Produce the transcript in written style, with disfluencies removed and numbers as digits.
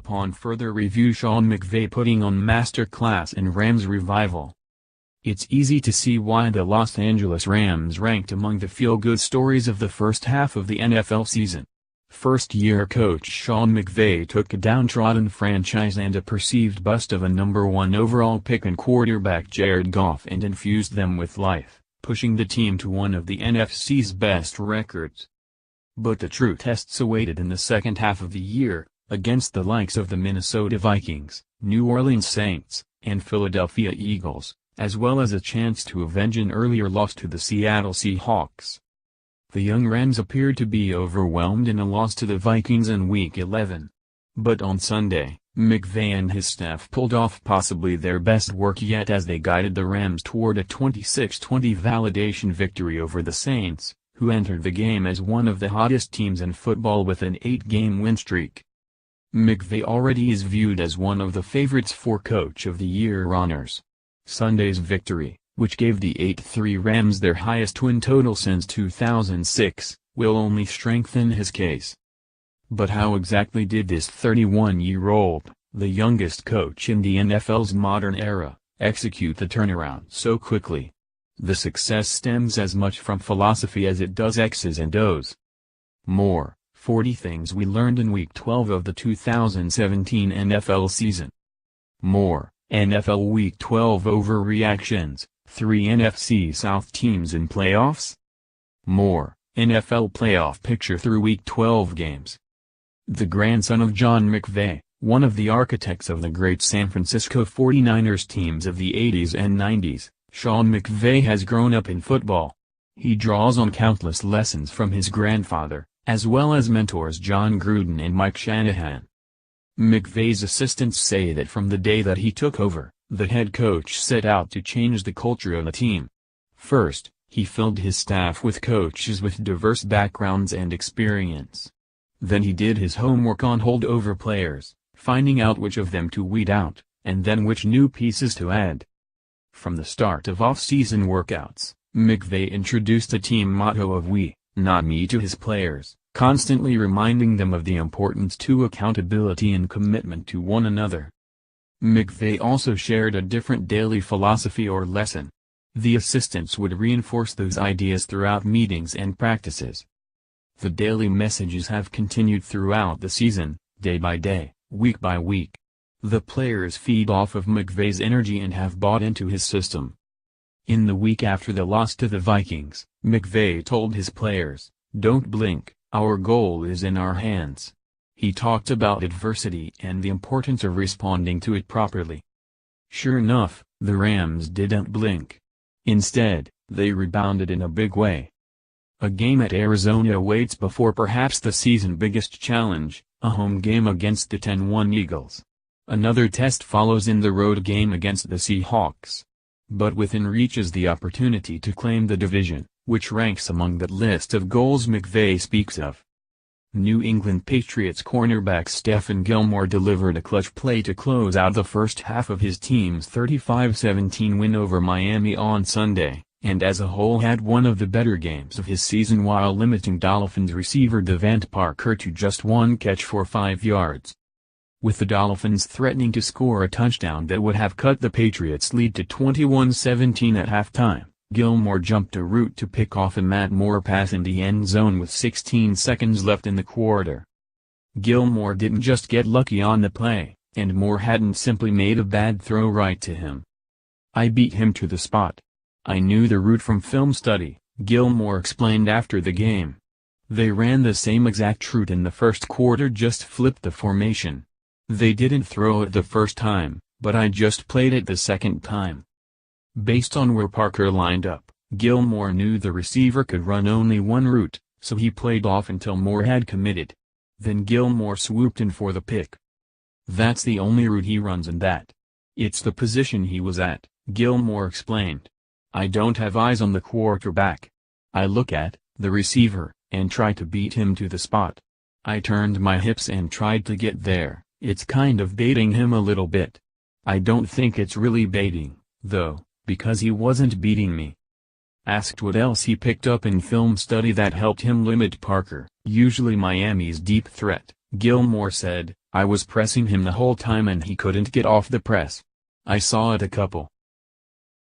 upon further review Sean McVay putting on masterclass in Rams revival. It's easy to see why the Los Angeles Rams ranked among the feel-good stories of the first half of the NFL season. First-year coach Sean McVay took a downtrodden franchise and a perceived bust of a number 1 overall pick and quarterback Jared Goff and infused them with life, pushing the team to one of the NFC's best records. But the true tests awaited in the second half of the year, against the likes of the Minnesota Vikings, New Orleans Saints, and Philadelphia Eagles, as well as a chance to avenge an earlier loss to the Seattle Seahawks. The young Rams appeared to be overwhelmed in a loss to the Vikings in Week 11. But on Sunday, McVay and his staff pulled off possibly their best work yet as they guided the Rams toward a 26-20 validation victory over the Saints, who entered the game as one of the hottest teams in football with an 8-game win streak. McVay already is viewed as one of the favorites for Coach of the Year honors. Sunday's victory, which gave the 8-3 Rams their highest win total since 2006, will only strengthen his case. But how exactly did this 31-year-old, the youngest coach in the NFL's modern era, execute the turnaround so quickly? The success stems as much from philosophy as it does X's and O's. More, 40 things we learned in Week 12 of the 2017 NFL season. More, NFL Week 12 overreactions, 3 NFC South teams in playoffs? More, NFL playoff picture through Week 12 games. The grandson of John McVay, one of the architects of the great San Francisco 49ers teams of the 80s and 90s, Sean McVay has grown up in football. He draws on countless lessons from his grandfather, as well as mentors John Gruden and Mike Shanahan. McVay's assistants say that from the day that he took over, the head coach set out to change the culture of the team. First, he filled his staff with coaches with diverse backgrounds and experience. Then he did his homework on holdover players, finding out which of them to weed out, and then which new pieces to add. From the start of off-season workouts, McVay introduced the team motto of "We, not me" to his players, constantly reminding them of the importance to accountability and commitment to one another. McVay also shared a different daily philosophy or lesson. The assistants would reinforce those ideas throughout meetings and practices. The daily messages have continued throughout the season, day by day, week by week. The players feed off of McVay's energy and have bought into his system. In the week after the loss to the Vikings, McVay told his players, "Don't blink, our goal is in our hands." He talked about adversity and the importance of responding to it properly. Sure enough, the Rams didn't blink. Instead, they rebounded in a big way. A game at Arizona awaits before perhaps the season's biggest challenge, a home game against the 10-1 Eagles. Another test follows in the road game against the Seahawks. But within reach is the opportunity to claim the division, which ranks among that list of goals McVay speaks of. New England Patriots cornerback Stephon Gilmore delivered a clutch play to close out the first half of his team's 35-17 win over Miami on Sunday, and as a whole had one of the better games of his season while limiting Dolphins receiver Devante Parker to just one catch for 5 yards. With the Dolphins threatening to score a touchdown that would have cut the Patriots' lead to 21-17 at halftime, Gilmore jumped a route to pick off a Matt Moore pass in the end zone with 16 seconds left in the quarter. Gilmore didn't just get lucky on the play, and Moore hadn't simply made a bad throw right to him. "I beat him to the spot. I knew the route from film study," Gilmore explained after the game. "They ran the same exact route in the first quarter, just flipped the formation. They didn't throw it the first time, but I just played it the second time." Based on where Parker lined up, Gilmore knew the receiver could run only one route, so he played off until Moore had committed. Then Gilmore swooped in for the pick. "That's the only route he runs in that. It's the position he was at," Gilmore explained. "I don't have eyes on the quarterback. I look at the receiver and try to beat him to the spot. I turned my hips and tried to get there. It's kind of baiting him a little bit. I don't think it's really baiting, though, because he wasn't beating me." Asked what else he picked up in film study that helped him limit Parker. Usually Miami's deep threat, Gilmore said. I was pressing him the whole time and he couldn't get off the press. I saw it a couple